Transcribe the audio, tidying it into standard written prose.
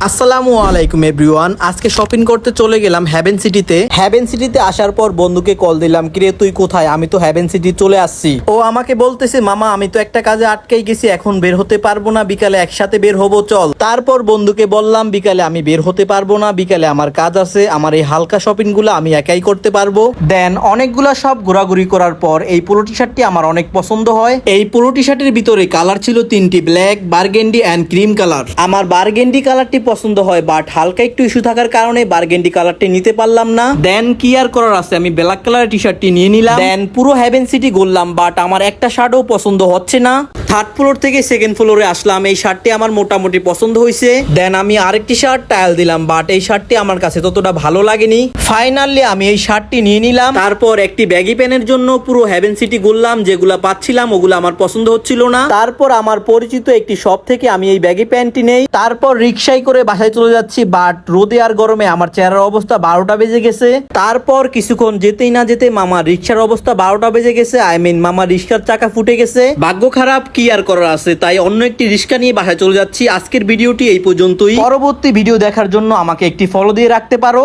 আসসালামু আলাইকুম এভরিওয়ান। আজকে শপিং করতে চলে গেলাম হ্যাভেন সিটিতে। হ্যাভেন সিটিতে আসার পর বন্ধুকে কল দিলাম, কিরে তুই কোথায়? আমি তো হ্যাভেন সিটি চলে আসছি। ও আমাকে বলতেছে, মামা আমি তো একটা কাজে আটকাই গেছি, এখন বের হতে পারবো না, বিকালে একসাথে বের হবো চল। তারপর বন্ধুকে বললাম বিকালে আমি বের হতে পারবো না, বিকালে আমার কাজ আছে, আমার এই হালকা শপিং গুলো আমি একাই করতে পারবো। দেন অনেকগুলা সব ঘোরাঘুরি করার পর এই পোলো টি শার্টটি আমার অনেক পছন্দ হয়। এই পোলো টি শার্টের ভিতরে কালার ছিল তিনটি, black, burgundy and cream colour. আমার বার্গেন্ডি কালারটি পছন্দ হয়, বাট হালকা একটু ইস্যু থাকার কারণে বার্গেন্ডি কালারটি নিতে পারলাম না। দেন কি আর করার আছে, আমি ব্ল্যাক কালারের টি শার্টটি নিয়ে নিলাম। দেন পুরো হ্যাভেন সিটি ঘুরলাম, বাট আমার একটা শার্টও পছন্দ হচ্ছে না। থার্ড ফ্লোর থেকে সেকেন্ড ফ্লোরে আসলাম, এই শার্টটি আমার মোটামুটি পছন্দ হয়েছে। দেন আমি আরেকটি শার্ট ট্রায়াল দিলাম, বাট এই শার্টটি আমার কাছে ততটা ভালো লাগেনি। ফাইনালি আমি এই শার্টটি নিয়ে নিলাম। তারপর একটি ব্যাগি প্যানের জন্য পুরো হ্যাভেন সিটি ঘুরলাম, যেগুলা পাচ্ছিলাম ওগুলো আমার পছন্দ হচ্ছিল না। তারপর আমার পরিচিত একটি শপ থেকে আমি এই ব্যাগি প্যান্টটি নেই। তারপর রিক্সায় করে বাসায় চলে যাচ্ছি, বাট রোদে আর গরমে আমার চেহারার অবস্থা 12টা বেজে গেছে। তারপর কিছুক্ষণ যেতেই না যেতে মামার রিক্সার অবস্থা 12টা বেজে গেছে। মামার রিক্সার চাকা ফুটে গেছে। ভাগ্য খারাপ, কি আর করার আছে, তাই অন্য একটি রিক্সা নিয়ে বাসায় চলে যাচ্ছি। আজকের ভিডিওটি এই পর্যন্তই। পরবর্তী ভিডিও দেখার জন্য আমাকে একটি ফলো দিয়ে রাখতে পারো।